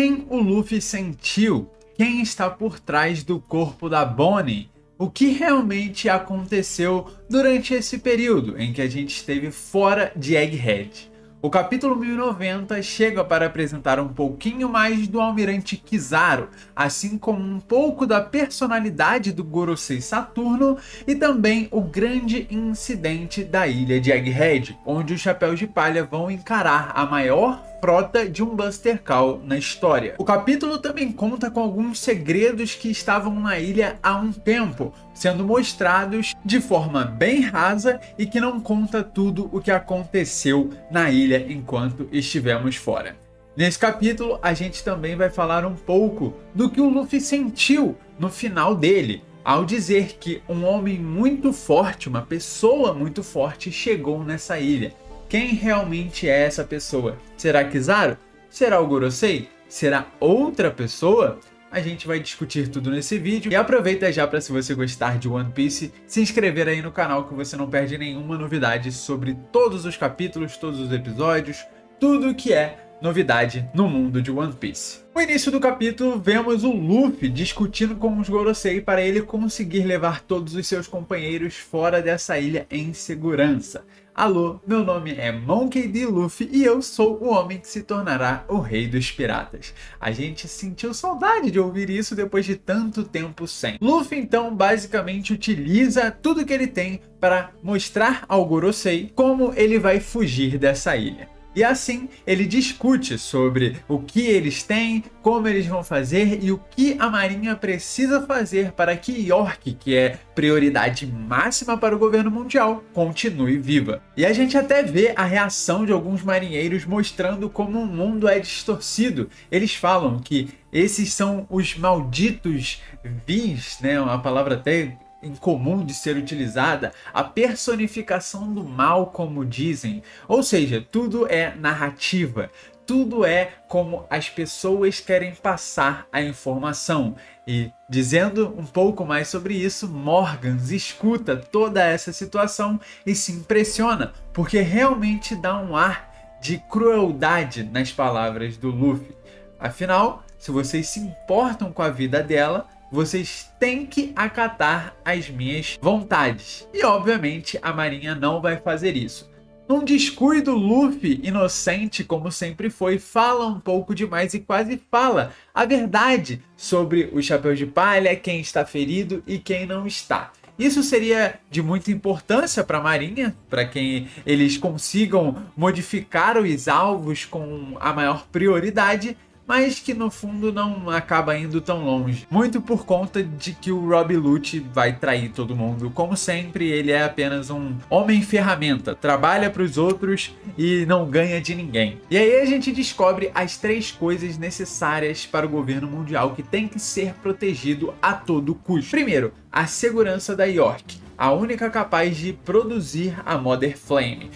quem o Luffy sentiu? Quem está por trás do corpo da Bonnie? O que realmente aconteceu durante esse período em que a gente esteve fora de Egghead? O capítulo 1090 chega para apresentar um pouquinho mais do Almirante Kizaru, assim como um pouco da personalidade do Gorosei Saturno e também o grande incidente da ilha de Egghead, onde os Chapéus de Palha vão encarar a maior frota de um Buster Call na história. O capítulo também conta com alguns segredos que estavam na ilha há um tempo, sendo mostrados de forma bem rasa e que não conta tudo o que aconteceu na ilha enquanto estivemos fora. Nesse capítulo, a gente também vai falar um pouco do que o Luffy sentiu no final dele, ao dizer que um homem muito forte, uma pessoa muito forte, chegou nessa ilha. Quem realmente é essa pessoa? Será Kizaru? Será o Gorosei? Será outra pessoa? A gente vai discutir tudo nesse vídeo. E aproveita já para, se você gostar de One Piece, se inscrever aí no canal que você não perde nenhuma novidade sobre todos os capítulos, todos os episódios, tudo que é novidade no mundo de One Piece. No início do capítulo, vemos o Luffy discutindo com os Gorosei para ele conseguir levar todos os seus companheiros fora dessa ilha em segurança. Alô, meu nome é Monkey D. Luffy e eu sou o homem que se tornará o rei dos piratas. A gente sentiu saudade de ouvir isso depois de tanto tempo sem. Luffy então basicamente utiliza tudo que ele tem para mostrar ao Gorosei como ele vai fugir dessa ilha. E assim ele discute sobre o que eles têm, como eles vão fazer e o que a marinha precisa fazer para que York, que é prioridade máxima para o governo mundial, continue viva. E a gente até vê a reação de alguns marinheiros mostrando como o mundo é distorcido. Eles falam que esses são os malditos Vis, né? Uma palavra até incomum de ser utilizada, a personificação do mal, como dizem. Ou seja, tudo é narrativa, tudo é como as pessoas querem passar a informação. E dizendo um pouco mais sobre isso, Morgan escuta toda essa situação e se impressiona, porque realmente dá um ar de crueldade nas palavras do Luffy. Afinal, se vocês se importam com a vida dela, vocês têm que acatar as minhas vontades. E obviamente a marinha não vai fazer isso. Num descuido, Luffy, inocente como sempre foi, fala um pouco demais e quase fala a verdade sobre os Chapéus de Palha, quem está ferido e quem não está. Isso seria de muita importância para a marinha, para que eles consigam modificar os alvos com a maior prioridade, mas que no fundo não acaba indo tão longe. Muito por conta de que o Rob Lucci vai trair todo mundo. Como sempre, ele é apenas um homem-ferramenta, trabalha para os outros e não ganha de ninguém. E aí a gente descobre as 3 coisas necessárias para o governo mundial que tem que ser protegido a todo custo. Primeiro, a segurança da York, a única capaz de produzir a Mother Flame.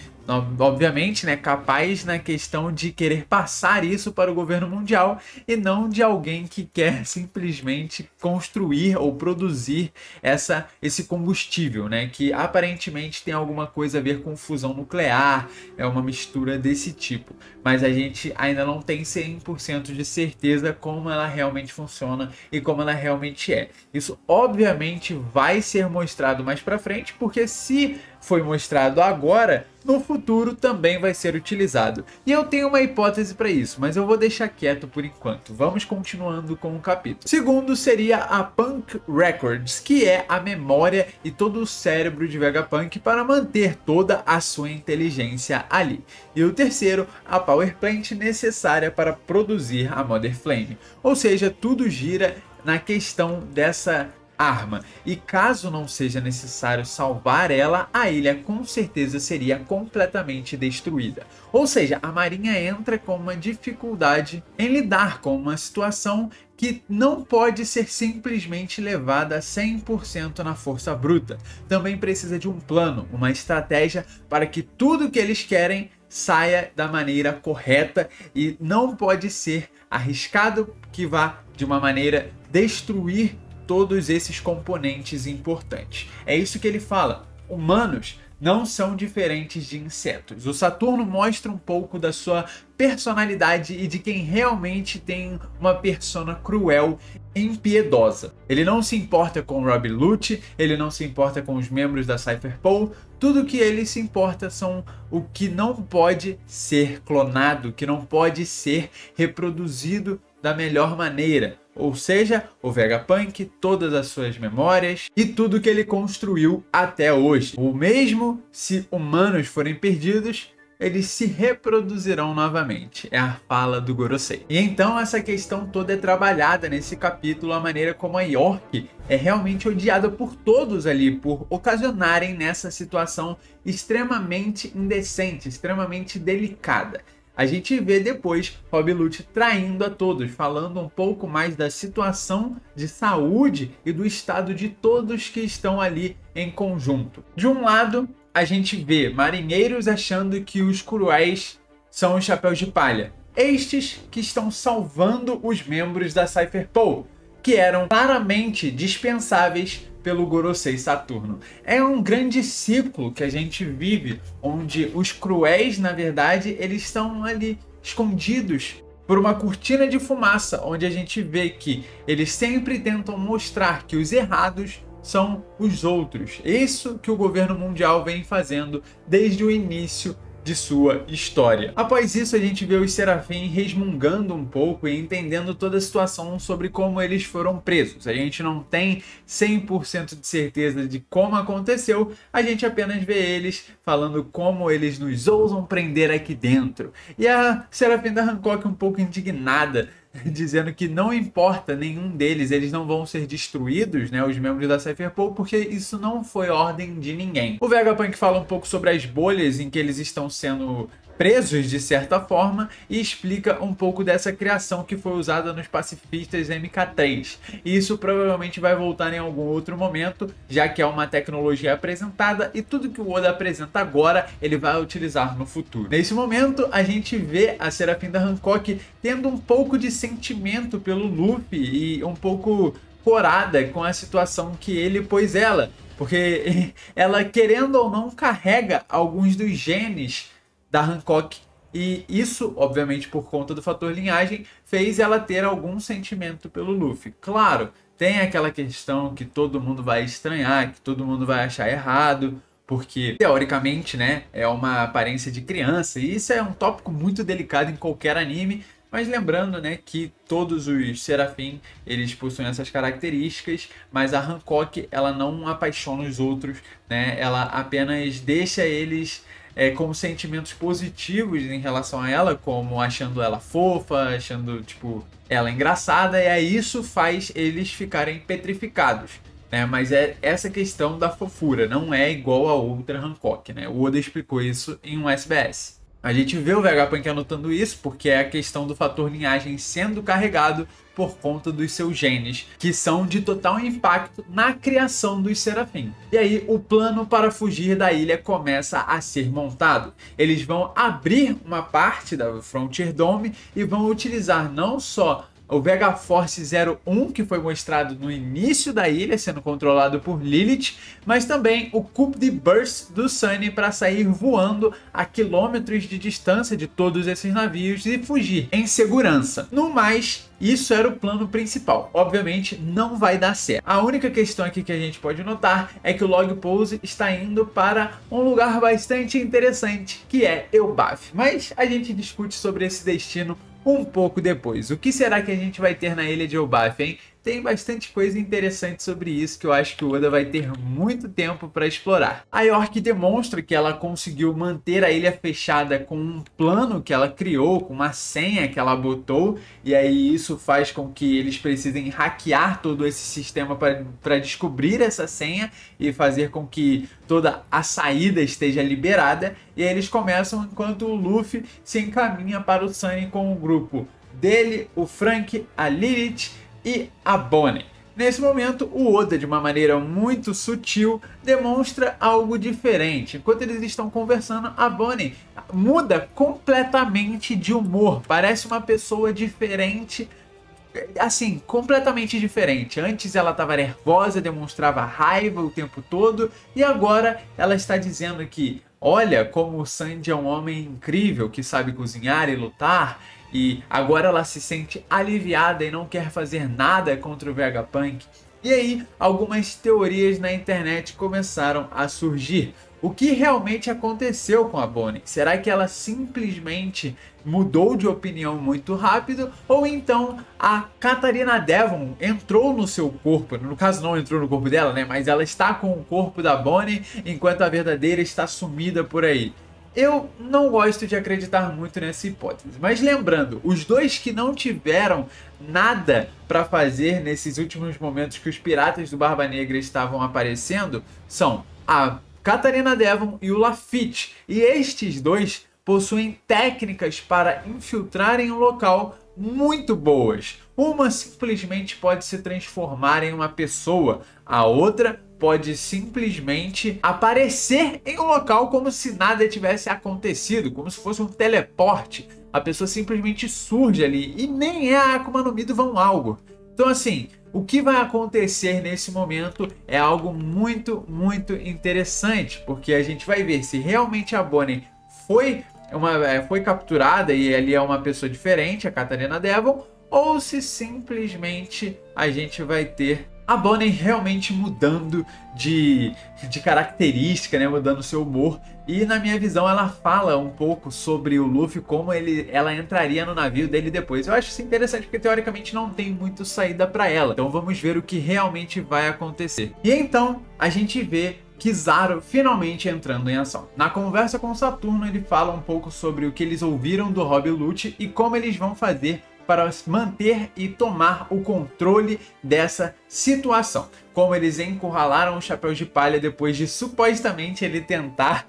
Obviamente, né, capaz na questão de querer passar isso para o governo mundial e não de alguém que quer simplesmente construir ou produzir esse combustível, né, que aparentemente tem alguma coisa a ver com fusão nuclear, é uma mistura desse tipo, mas a gente ainda não tem 100% de certeza como ela realmente funciona e como ela realmente é. Isso obviamente vai ser mostrado mais para frente, porque se foi mostrado agora, no futuro também vai ser utilizado. E eu tenho uma hipótese para isso, mas eu vou deixar quieto por enquanto. Vamos continuando com o capítulo. Segundo seria a Punk Records, que é a memória e todo o cérebro de Vegapunk para manter toda a sua inteligência ali. E o terceiro, a Power Plant necessária para produzir a Mother Flame. Ou seja, tudo gira na questão dessa arma, e caso não seja necessário salvar ela, a ilha com certeza seria completamente destruída. Ou seja, a marinha entra com uma dificuldade em lidar com uma situação que não pode ser simplesmente levada 100% na força bruta. Também precisa de um plano, uma estratégia para que tudo que eles querem saia da maneira correta e não pode ser arriscado que vá de uma maneira destruir todos esses componentes importantes. É isso que ele fala. Humanos não são diferentes de insetos. O Saturno mostra um pouco da sua personalidade e de quem realmente tem uma persona cruel e impiedosa. Ele não se importa com Rob Lute, ele não se importa com os membros da Cypher Pool, tudo que ele se importa são o que não pode ser clonado, que não pode ser reproduzido da melhor maneira. Ou seja, o Vegapunk, todas as suas memórias e tudo que ele construiu até hoje. Ou mesmo se humanos forem perdidos, eles se reproduzirão novamente. É a fala do Gorosei. E então essa questão toda é trabalhada nesse capítulo, a maneira como a York é realmente odiada por todos ali, por ocasionarem nessa situação extremamente indecente, extremamente delicada. A gente vê depois Rob Lute traindo a todos, falando um pouco mais da situação de saúde e do estado de todos que estão ali em conjunto. De um lado, a gente vê marinheiros achando que os cruéis são os chapéus de palha. Estes que estão salvando os membros da Cypher Pool, que eram claramente dispensáveis pelo Gorosei Saturno. É um grande ciclo que a gente vive, onde os cruéis, na verdade, eles estão ali escondidos por uma cortina de fumaça, onde a gente vê que eles sempre tentam mostrar que os errados são os outros. Isso que o governo mundial vem fazendo desde o início de sua história. Após isso, a gente vê os Seraphim resmungando um pouco e entendendo toda a situação sobre como eles foram presos. A gente não tem 100% de certeza de como aconteceu, a gente apenas vê eles falando como eles nos ousam prender aqui dentro. E a Seraphim da Hancock um pouco indignada, dizendo que não importa nenhum deles, eles não vão ser destruídos, né, os membros da Cypher Pool, porque isso não foi ordem de ninguém. O Vegapunk fala um pouco sobre as bolhas em que eles estão sendo presos de certa forma e explica um pouco dessa criação que foi usada nos pacifistas MK3. E isso provavelmente vai voltar em algum outro momento, já que é uma tecnologia apresentada e tudo que o Oda apresenta agora ele vai utilizar no futuro. Nesse momento a gente vê a Seraphim da Hancock tendo um pouco de sentimento pelo Luffy e um pouco corada com a situação que ele pôs ela, porque ela, querendo ou não, carrega alguns dos genes da Hancock, e isso, obviamente, por conta do fator linhagem, fez ela ter algum sentimento pelo Luffy. Claro, tem aquela questão que todo mundo vai estranhar, que todo mundo vai achar errado, porque, teoricamente, né, é uma aparência de criança, e isso é um tópico muito delicado em qualquer anime, mas lembrando, né, que todos os Seraphim, eles possuem essas características, mas a Hancock, ela não apaixona os outros, né, ela apenas deixa eles como sentimentos positivos em relação a ela, como achando ela fofa, achando, tipo, ela engraçada, e aí isso faz eles ficarem petrificados, né? Mas é essa questão da fofura, não é igual a outra Hancock, né? O Oda explicou isso em um SBS. A gente vê o Vegapunk anotando isso porque é a questão do fator linhagem sendo carregado por conta dos seus genes, que são de total impacto na criação dos Seraphim. E aí o plano para fugir da ilha começa a ser montado. Eles vão abrir uma parte da Frontier Dome e vão utilizar não só o Vega Force 01, que foi mostrado no início da ilha, sendo controlado por Lilith, mas também o Coup de Burst do Sunny para sair voando a quilômetros de distância de todos esses navios e fugir em segurança. No mais, isso era o plano principal. Obviamente, não vai dar certo. A única questão aqui que a gente pode notar é que o Log Pose está indo para um lugar bastante interessante, que é Elbaf. Mas a gente discute sobre esse destino um pouco depois. O que será que a gente vai ter na ilha de Elbaf, hein? Tem bastante coisa interessante sobre isso que eu acho que o Oda vai ter muito tempo para explorar. A York demonstra que ela conseguiu manter a ilha fechada com um plano que ela criou, com uma senha que ela botou, e aí isso faz com que eles precisem hackear todo esse sistema para descobrir essa senha e fazer com que toda a saída esteja liberada. E aí eles começam enquanto o Luffy se encaminha para o Sunny com o grupo dele, o Frank, a Lilith e a Bonnie. Nesse momento, o Oda, de uma maneira muito sutil, demonstra algo diferente. Enquanto eles estão conversando, a Bonnie muda completamente de humor. Parece uma pessoa diferente, assim, completamente diferente. Antes ela estava nervosa, demonstrava raiva o tempo todo, e agora ela está dizendo que olha como o Sanji é um homem incrível que sabe cozinhar e lutar, e agora ela se sente aliviada e não quer fazer nada contra o Vegapunk. E aí, algumas teorias na internet começaram a surgir. O que realmente aconteceu com a Bonnie? Será que ela simplesmente mudou de opinião muito rápido? Ou então a Katarina Devon entrou no seu corpo? No caso, não entrou no corpo dela, né? Mas ela está com o corpo da Bonnie, enquanto a verdadeira está sumida por aí. Eu não gosto de acreditar muito nessa hipótese, mas lembrando, os dois que não tiveram nada para fazer nesses últimos momentos que os piratas do Barba Negra estavam aparecendo são a Katarina Devon e o Lafitte, e estes dois possuem técnicas para infiltrarem um local muito boas. Uma simplesmente pode se transformar em uma pessoa, a outra pode simplesmente aparecer em um local como se nada tivesse acontecido, como se fosse um teleporte. A pessoa simplesmente surge ali e nem é a Akuma no Mi do Van Algo. Então assim, o que vai acontecer nesse momento é algo muito interessante, porque a gente vai ver se realmente a Bonnie foi capturada e ali é uma pessoa diferente, a Katarina Devon, ou se simplesmente a gente vai ter a Bonnie realmente mudando de característica, né? Mudando seu humor. E na minha visão ela fala um pouco sobre o Luffy, como ela entraria no navio dele depois. Eu acho isso interessante porque teoricamente não tem muito saída para ela. Então vamos ver o que realmente vai acontecer. E então a gente vê Kizaru finalmente entrando em ação. Na conversa com Saturno ele fala um pouco sobre o que eles ouviram do Rob Lucci e como eles vão fazer para manter e tomar o controle dessa situação. Como eles encurralaram o Chapéu de Palha depois de supostamente ele tentar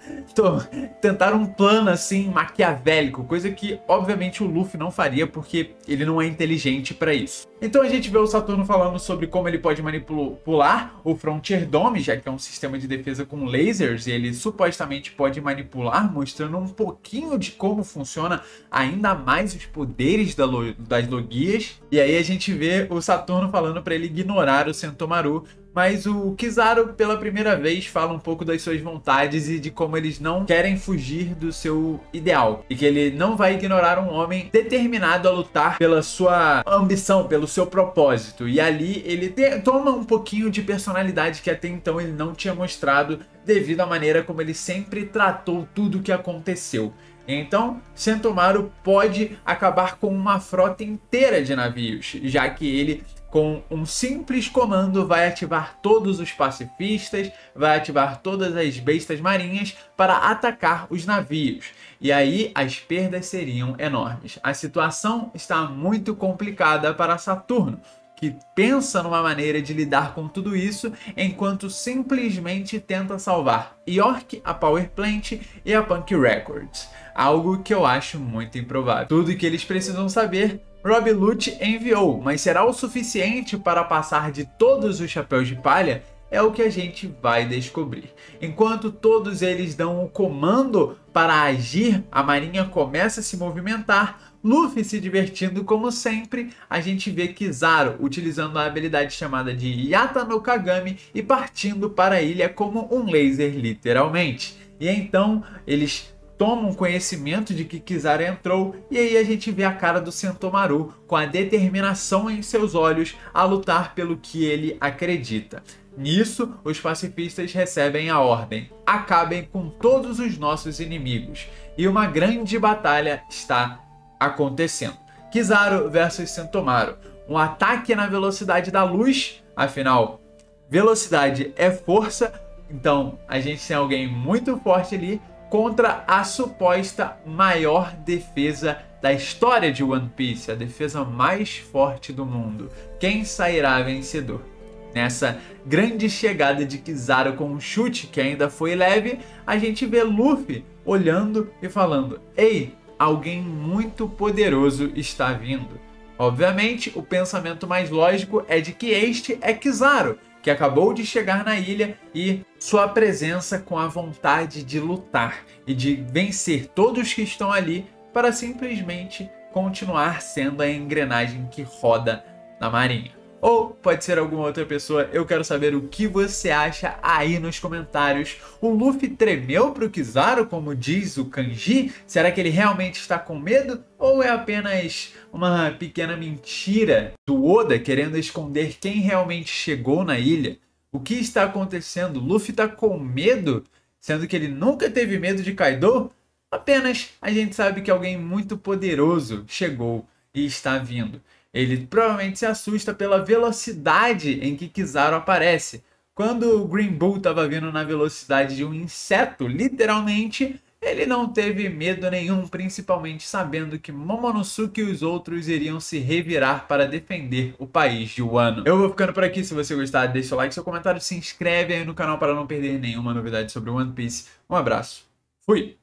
um plano assim maquiavélico, coisa que obviamente o Luffy não faria porque ele não é inteligente para isso. Então a gente vê o Saturno falando sobre como ele pode manipular o Frontier Dome, já que é um sistema de defesa com lasers e ele supostamente pode manipular, mostrando um pouquinho de como funciona ainda mais os poderes das Logias. E aí a gente vê o Saturno falando para ele ignorar o Sentomaru, mas o Kizaru pela primeira vez fala um pouco das suas vontades e de como eles não querem fugir do seu ideal, e que ele não vai ignorar um homem determinado a lutar pela sua ambição, pelo seu propósito. E ali ele toma um pouquinho de personalidade que até então ele não tinha mostrado, devido à maneira como ele sempre tratou tudo o que aconteceu. Então, Sentomaru pode acabar com uma frota inteira de navios, já que ele, com um simples comando, vai ativar todos os pacifistas, vai ativar todas as bestas marinhas para atacar os navios. E aí as perdas seriam enormes. A situação está muito complicada para Saturno, que pensa numa maneira de lidar com tudo isso, enquanto simplesmente tenta salvar York, a Power Plant e a Punk Records. Algo que eu acho muito improvável. Tudo que eles precisam saber, Rob Lucci enviou, mas será o suficiente para passar de todos os chapéus de palha? É o que a gente vai descobrir. Enquanto todos eles dão o comando para agir, a marinha começa a se movimentar, Luffy se divertindo como sempre, a gente vê Kizaru utilizando a habilidade chamada de Yata no Kagami e partindo para a ilha como um laser literalmente. E então eles tomam conhecimento de que Kizaru entrou, e aí a gente vê a cara do Sentomaru com a determinação em seus olhos a lutar pelo que ele acredita. Nisso, os pacifistas recebem a ordem: acabem com todos os nossos inimigos. E uma grande batalha está acontecendo. Kizaru versus Sentomaru. Um ataque na velocidade da luz, afinal, velocidade é força, então a gente tem alguém muito forte ali contra a suposta maior defesa da história de One Piece, a defesa mais forte do mundo. Quem sairá vencedor? Nessa grande chegada de Kizaru com um chute que ainda foi leve, a gente vê Luffy olhando e falando: ei, alguém muito poderoso está vindo. Obviamente, o pensamento mais lógico é de que este é Kizaru, que acabou de chegar na ilha, e sua presença com a vontade de lutar e de vencer todos que estão ali para simplesmente continuar sendo a engrenagem que roda na marinha. ou pode ser alguma outra pessoa. Eu quero saber o que você acha aí nos comentários. O Luffy tremeu pro Kizaru, como diz o kanji? Será que ele realmente está com medo? Ou é apenas uma pequena mentira do Oda querendo esconder quem realmente chegou na ilha? O que está acontecendo? Luffy está com medo? Sendo que ele nunca teve medo de Kaido? Apenas a gente sabe que alguém muito poderoso chegou e está vindo. Ele provavelmente se assusta pela velocidade em que Kizaru aparece. Quando o Green Bull estava vindo na velocidade de um inseto, literalmente, ele não teve medo nenhum, principalmente sabendo que Momonosuke e os outros iriam se revirar para defender o país de Wano. Eu vou ficando por aqui. Se você gostar, deixa o like, seu comentário, se inscreve aí no canal para não perder nenhuma novidade sobre One Piece. Um abraço. Fui!